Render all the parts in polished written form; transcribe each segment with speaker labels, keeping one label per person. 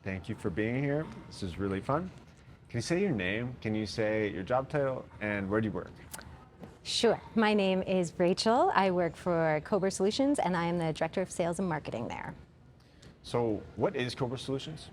Speaker 1: Thank you for being here. This is really fun. Can you say your name? Can you say your job title and where do you work?
Speaker 2: Sure. My name is Rachel. I work for Cober Solutions and I am the Director of Sales and Marketing there.
Speaker 1: So what is Cober Solutions?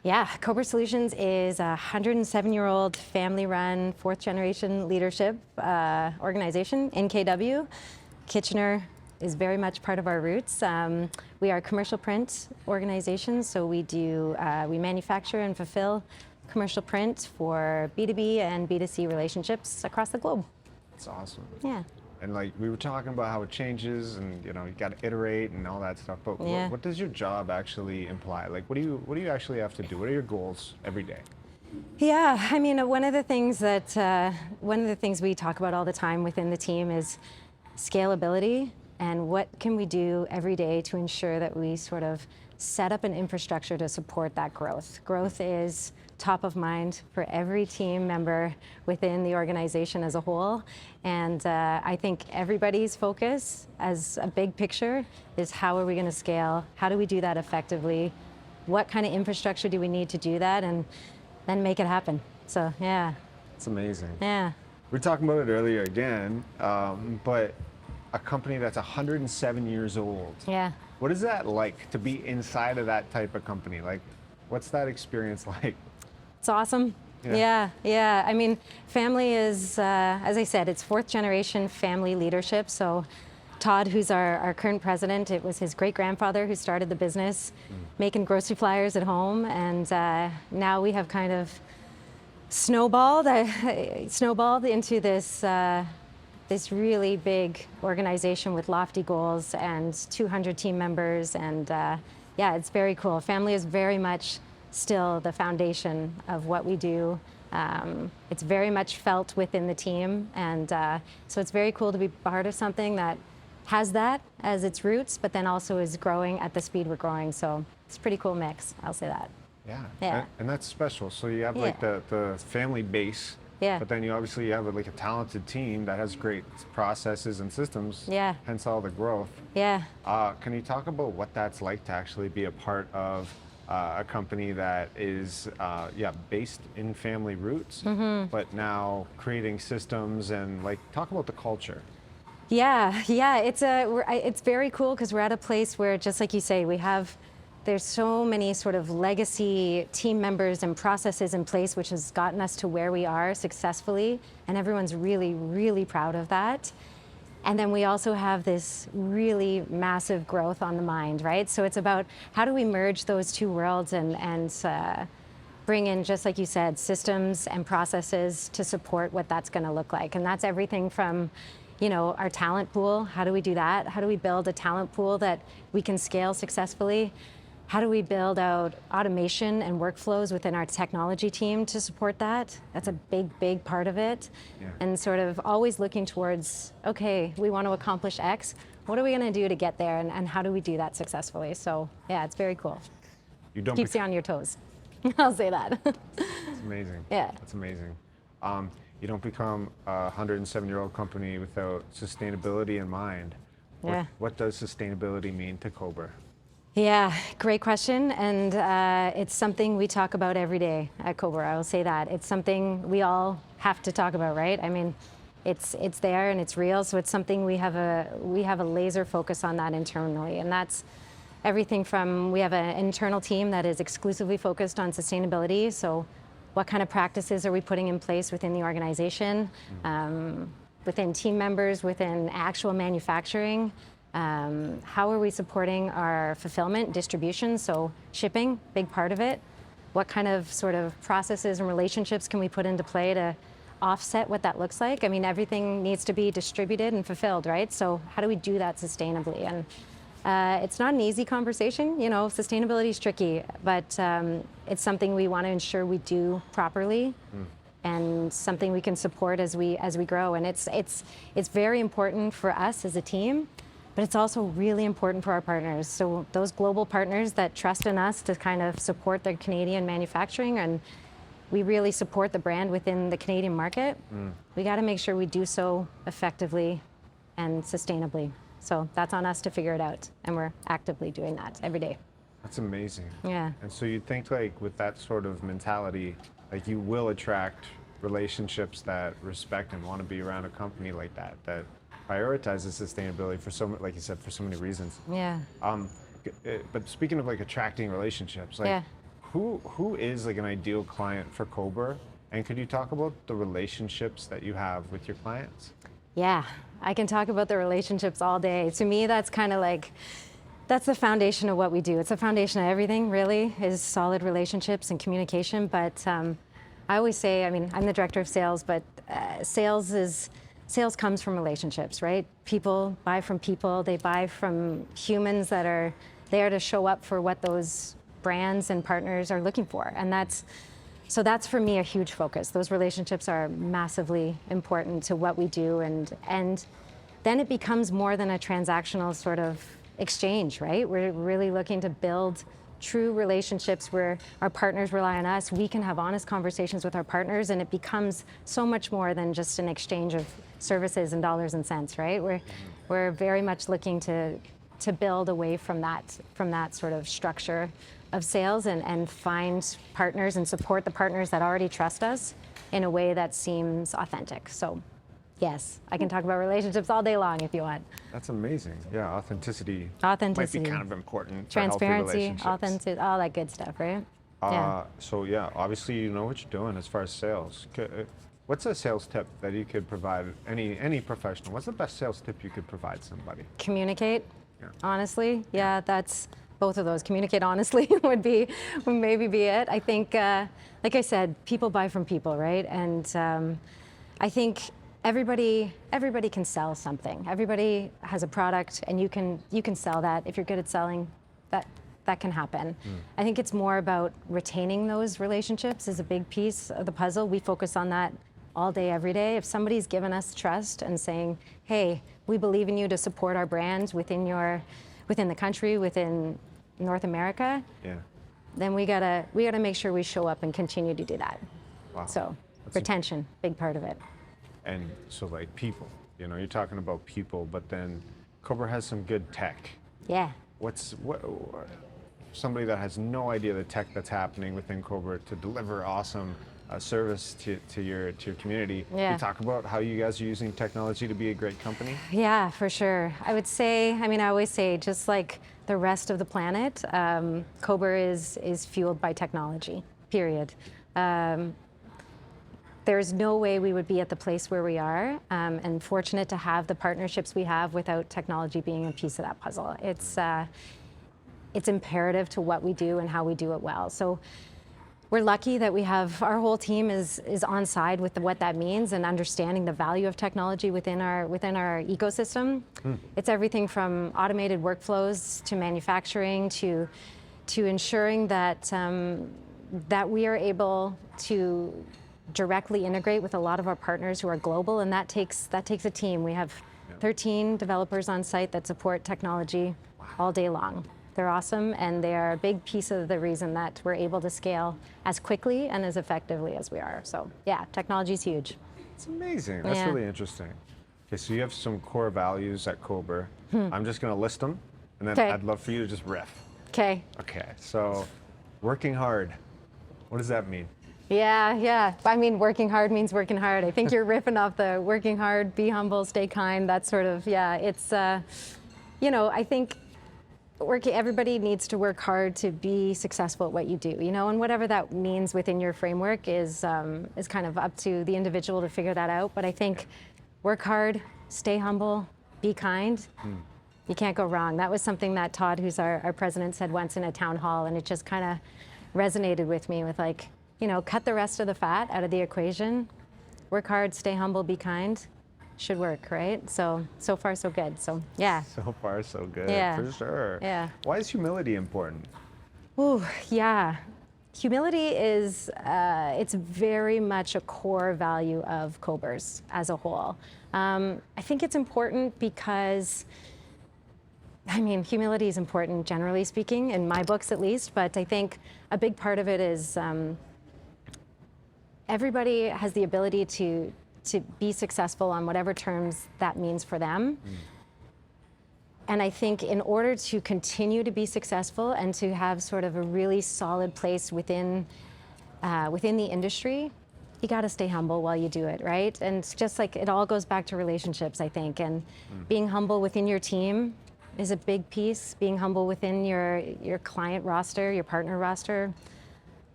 Speaker 2: Yeah, Cober Solutions is a 107-year-old family-run, fourth-generation leadership organization in KW. Kitchener is very much part of our roots. We are a commercial print organization, so we manufacture and fulfill commercial print for B2B and B2C relationships across the globe.
Speaker 1: That's awesome.
Speaker 2: Yeah.
Speaker 1: And like we were talking about how it changes and you got to iterate and all that stuff, but
Speaker 2: Yeah.
Speaker 1: what does your job actually imply? Like what do you actually have to do? What are your goals every day?
Speaker 2: Yeah, I mean, one of the things we talk about all the time within the team is scalability and what can we do every day to ensure that we sort of set up an infrastructure to support that growth. Growth is top of mind for every team member within the organization as a whole. And I think everybody's focus as a big picture is how are we going to scale? How do we do that effectively? What kind of infrastructure do we need to do that? And then make it happen. So, yeah.
Speaker 1: It's amazing.
Speaker 2: Yeah.
Speaker 1: We were talking about it earlier again, but a company that's 107 years old.
Speaker 2: Yeah.
Speaker 1: What is that like to be inside of that type of company? Like, what's that experience like?
Speaker 2: It's awesome. Yeah. I mean, family is, as I said, it's fourth generation family leadership. So Todd, who's our current president, it was his great-grandfather who started the business, making grocery flyers at home. And now we have kind of snowballed into this really big organization with lofty goals and 200 team members. And yeah, it's very cool. Family is very much still the foundation of what we do. It's very much felt within the team. And so it's very cool to be part of something that has that as its roots, but then also is growing at the speed we're growing. So it's a pretty cool mix, I'll say that.
Speaker 1: Yeah. And that's special. So you have like the family base, but then you obviously have like a talented team that has great processes and systems, hence all the growth.
Speaker 2: Yeah.
Speaker 1: Can you talk about what that's like to actually be a part of a company that is based in family roots, but now creating systems and like talk about the culture?
Speaker 2: Yeah, it's very cool because we're at a place where, just like you say, there's so many sort of legacy team members and processes in place, which has gotten us to where we are successfully, and everyone's really, really proud of that. And then we also have this really massive growth on the mind, right? So it's about how do we merge those two worlds and bring in, just like you said, systems and processes to support what that's going to look like. And that's everything from our talent pool. How do we do that? How do we build a talent pool that we can scale successfully? How do we build out automation and workflows within our technology team to support that? That's a big, big part of it. Yeah. And sort of always looking towards, okay, we want to accomplish X. What are we going to do to get there, and how do we do that successfully? So yeah, it's very cool. Keeps you on your toes. I'll say that.
Speaker 1: It's amazing.
Speaker 2: Yeah.
Speaker 1: That's amazing. You don't become a 107-year-old company without sustainability in mind.
Speaker 2: Yeah.
Speaker 1: What does sustainability mean to Cober?
Speaker 2: Yeah, great question. And it's something we talk about every day at Cober. I will say that. It's something we all have to talk about, right? I mean, it's there and it's real. So it's something we have a laser focus on that internally. And that's everything from, we have an internal team that is exclusively focused on sustainability. So what kind of practices are we putting in place within the organization, within team members, within actual manufacturing? How are we supporting our fulfillment, distribution, so shipping, big part of it. What kind of sort of processes and relationships can we put into play to offset what that looks like? I mean, everything needs to be distributed and fulfilled, right? So how do we do that sustainably? And it's not an easy conversation. Sustainability is tricky, but it's something we want to ensure we do properly. And something we can support as we grow. And it's very important for us as a team, but it's also really important for our partners. So those global partners that trust in us to kind of support their Canadian manufacturing, and we really support the brand within the Canadian market, we got to make sure we do so effectively and sustainably. So that's on us to figure it out, and we're actively doing that every day.
Speaker 1: That's amazing.
Speaker 2: Yeah.
Speaker 1: And so you think like with that sort of mentality, like you will attract relationships that respect and want to be around a company like that, that prioritizes sustainability for like you said, for so many reasons.
Speaker 2: Yeah.
Speaker 1: But speaking of like attracting relationships, like
Speaker 2: Yeah.
Speaker 1: who is like an ideal client for Cober? And could you talk about the relationships that you have with your clients?
Speaker 2: Yeah, I can talk about the relationships all day. To me, that's kind of like, that's the foundation of what we do. It's the foundation of everything, really, is solid relationships and communication. But I always say, I mean, I'm the director of sales, but sales comes from relationships, right? People buy from people. They buy from humans that are there to show up for what those brands and partners are looking for. And that's for me a huge focus. Those relationships are massively important to what we do, and then it becomes more than a transactional sort of exchange, right? We're really looking to build true relationships where our partners rely on us. We can have honest conversations with our partners, and it becomes so much more than just an exchange of services and dollars and cents, right? We're very much looking to build away from that sort of structure of sales and find partners and support the partners that already trust us in a way that seems authentic. So yes, I can talk about relationships all day long if you want.
Speaker 1: That's amazing. Yeah, authenticity.
Speaker 2: Authenticity.
Speaker 1: Might be kind of important.
Speaker 2: Transparency,
Speaker 1: for healthy relationships.
Speaker 2: authenticity, all that good stuff, right? Yeah.
Speaker 1: So yeah, obviously you know what you're doing as far as sales. What's a sales tip that you could provide any professional? What's the best sales tip you could provide somebody?
Speaker 2: Communicate.
Speaker 1: Yeah.
Speaker 2: Honestly, yeah, that's both of those. Communicate honestly would maybe be it. I think, like I said, people buy from people, right? And I think everybody can sell something. Everybody has a product, and you can sell that. If you're good at selling, that can happen. I think it's more about retaining those relationships is a big piece of the puzzle. We focus on that all day, every day. If somebody's given us trust and saying, hey, we believe in you to support our brand within the country, within North America,
Speaker 1: Yeah.
Speaker 2: then we gotta make sure we show up and continue to do that.
Speaker 1: Wow.
Speaker 2: So retention, big part of it.
Speaker 1: And so like people, you're talking about people, but then Cober has some good tech.
Speaker 2: Yeah.
Speaker 1: What somebody that has no idea the tech that's happening within Cober to deliver awesome service to your community.
Speaker 2: Yeah.
Speaker 1: You talk about how you guys are using technology to be a great company.
Speaker 2: Yeah, for sure. I would say, I always say, just like the rest of the planet, Cober is fueled by technology, period. There's no way we would be at the place where we are, and fortunate to have the partnerships we have without technology being a piece of that puzzle. It's imperative to what we do and how we do it well. So we're lucky that we have our whole team is on side with what that means and understanding the value of technology within our ecosystem. It's everything from automated workflows to manufacturing to ensuring that that we are able to directly integrate with a lot of our partners who are global, and that takes a team. We have 13 developers on site that support technology all day long. They're awesome, and they are a big piece of the reason that we're able to scale as quickly and as effectively as we are. So yeah, technology is huge.
Speaker 1: It's amazing. That's really interesting. Okay, so you have some core values at Cober. I'm just going to list them, and then I'd love for you to just riff.
Speaker 2: Okay.
Speaker 1: Okay, so working hard. What does that mean?
Speaker 2: Yeah. Working hard means working hard. I think you're riffing off the working hard, be humble, stay kind, that sort of, it's, I think everybody needs to work hard to be successful at what you do, and whatever that means within your framework is kind of up to the individual to figure that out. But I think work hard, stay humble, be kind. You can't go wrong. That was something that Todd, who's our president, said once in a town hall, and it just kind of resonated with me with cut the rest of the fat out of the equation. Work hard, stay humble, be kind. Should work, right? So far so good. So yeah.
Speaker 1: So far so good, for sure.
Speaker 2: Yeah.
Speaker 1: Why is humility important?
Speaker 2: Ooh, yeah. Humility is, it's very much a core value of Cober's as a whole. I think it's important because, humility is important generally speaking, in my books at least, but I think a big part of it is everybody has the ability to be successful on whatever terms that means for them. And I think in order to continue to be successful and to have sort of a really solid place within the industry, you got to stay humble while you do it, right? And it's just like it all goes back to relationships, I think. And being humble within your team is a big piece. Being humble within your client roster, your partner roster.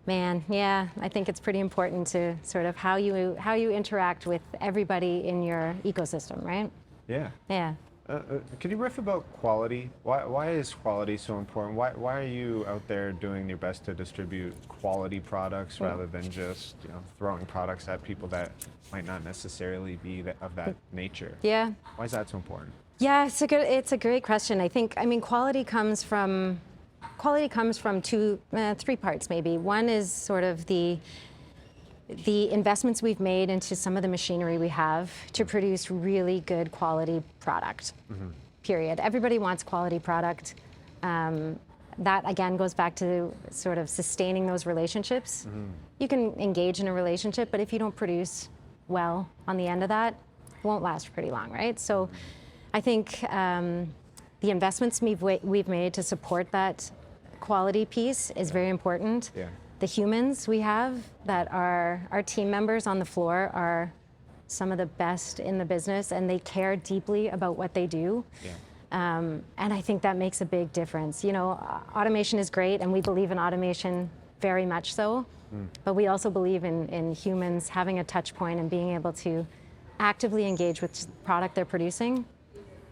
Speaker 2: Man, yeah, I think it's pretty important to sort of how you interact with everybody in your ecosystem, right?
Speaker 1: Yeah.
Speaker 2: Yeah.
Speaker 1: Could you riff about quality? Why is quality so important? Why are you out there doing your best to distribute quality products rather than just throwing products at people that might not necessarily be of that nature?
Speaker 2: Yeah.
Speaker 1: Why is that so important?
Speaker 2: Yeah, it's a great question. I mean, quality comes from three parts maybe. One is sort of the investments we've made into some of the machinery we have to produce really good quality product, period. Everybody wants quality product. That again goes back to sort of sustaining those relationships. You can engage in a relationship, but if you don't produce well on the end of that, it won't last pretty long, right? So I think the investments we've made to support that quality piece is very important.
Speaker 1: Yeah.
Speaker 2: The humans we have that are our team members on the floor are some of the best in the business, and they care deeply about what they do.
Speaker 1: Yeah.
Speaker 2: And I think that makes a big difference. Automation is great, and we believe in automation very much so, but we also believe in humans having a touch point and being able to actively engage with the product they're producing.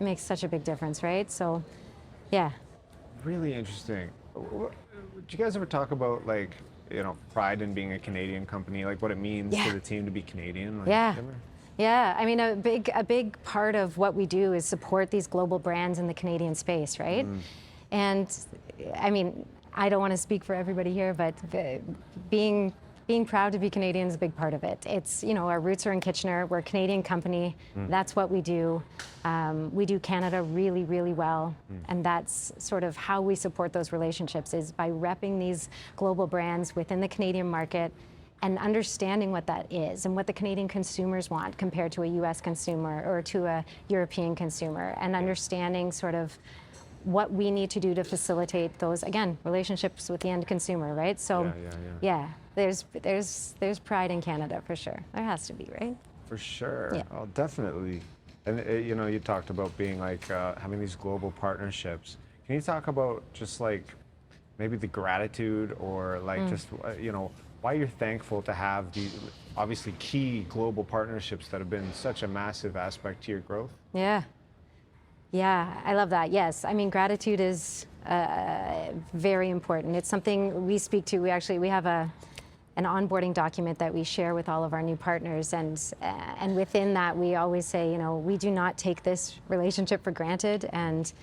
Speaker 2: It makes such a big difference, right? So, yeah.
Speaker 1: Really interesting. Did you guys ever talk about pride in being a Canadian company, like what it means to the team to be Canadian?
Speaker 2: Yeah. I mean, a big part of what we do is support these global brands in the Canadian space, right? And I mean, I don't want to speak for everybody here, but being proud to be Canadian is a big part of it. It's, our roots are in Kitchener. We're a Canadian company. That's what we do. We do Canada really, really well. And that's sort of how we support those relationships, is by repping these global brands within the Canadian market and understanding what that is and what the Canadian consumers want compared to a US consumer or to a European consumer, and understanding sort of what we need to do to facilitate those, again, relationships with the end consumer, right? So, yeah, there's pride in Canada for sure. There has to be, right?
Speaker 1: For sure.
Speaker 2: Yeah.
Speaker 1: Oh, definitely. And you talked about being having these global partnerships. Can you talk about just maybe the gratitude or just why you're thankful to have these obviously key global partnerships that have been such a massive aspect to your growth?
Speaker 2: Yeah, I love that. Yes, I mean, gratitude is very important. It's something we speak to. We have an onboarding document that we share with all of our new partners, and within that we always say, we do not take this relationship for granted, and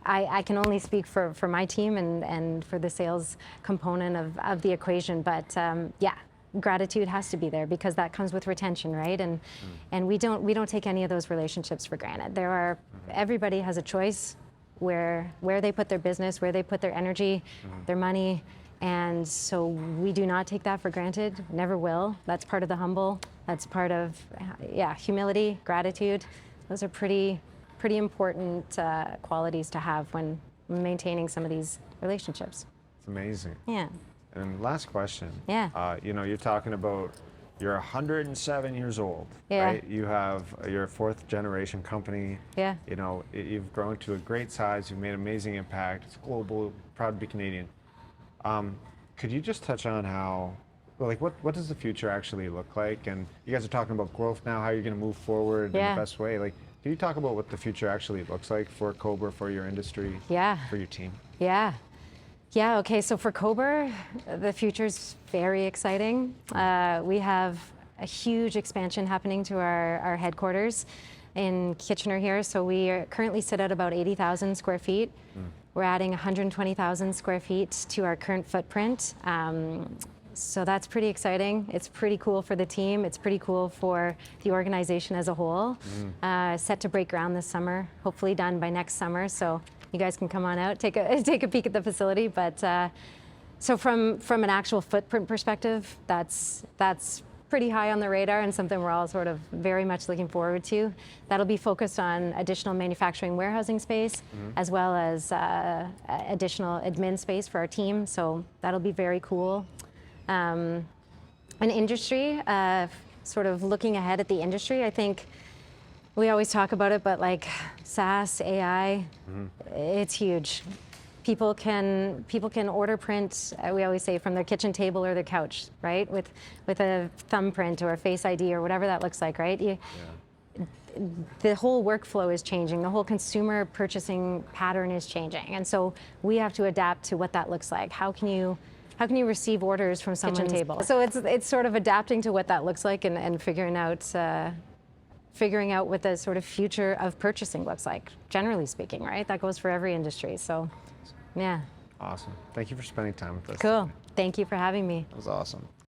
Speaker 2: I can only speak for my team and for the sales component of the equation, but yeah. Gratitude has to be there because that comes with retention, right? And we don't take any of those relationships for granted. Everybody has a choice where they put their business, where they put their energy, their money, and so we do not take that for granted. Never will. That's part of the humble. That's part of humility, gratitude. Those are pretty important qualities to have when maintaining some of these relationships.
Speaker 1: It's amazing.
Speaker 2: Yeah.
Speaker 1: And last question.
Speaker 2: Yeah.
Speaker 1: You're talking about you're 107 years old,
Speaker 2: yeah.
Speaker 1: right? You're a fourth generation company.
Speaker 2: Yeah.
Speaker 1: You've grown to a great size. You've made amazing impact. It's global. Proud to be Canadian. Could you just touch on how, what does the future actually look like? And you guys are talking about growth now. How you're going to move forward in the best way? Can you talk about what the future actually looks like for Cober, for your industry, for your team?
Speaker 2: Yeah, okay, so for Cober, the future's very exciting. We have a huge expansion happening to our headquarters in Kitchener here. So we currently sit at about 80,000 square feet. We're adding 120,000 square feet to our current footprint. So that's pretty exciting. It's pretty cool for the team. It's pretty cool for the organization as a whole. Set to break ground this summer, hopefully done by next summer. So you guys can come on out, take a peek at the facility. But so from an actual footprint perspective, that's pretty high on the radar and something we're all sort of very much looking forward to. That'll be focused on additional manufacturing warehousing space, as well as additional admin space for our team. So that'll be very cool. An industry, sort of looking ahead at the industry, I think we always talk about it, but like SaaS, AI, it's huge. People can order print, we always say, from their kitchen table or their couch, right? With a thumbprint or a Face ID or whatever that looks like, right? The whole workflow is changing. The whole consumer purchasing pattern is changing. And so we have to adapt to what that looks like. How can you receive orders from someone's table? So it's sort of adapting to what that looks like and figuring out what the sort of future of purchasing looks like, generally speaking, right? That goes for every industry. So, yeah.
Speaker 1: Awesome. Thank you for spending time with us.
Speaker 2: Cool. Thank you for having me.
Speaker 3: That was awesome.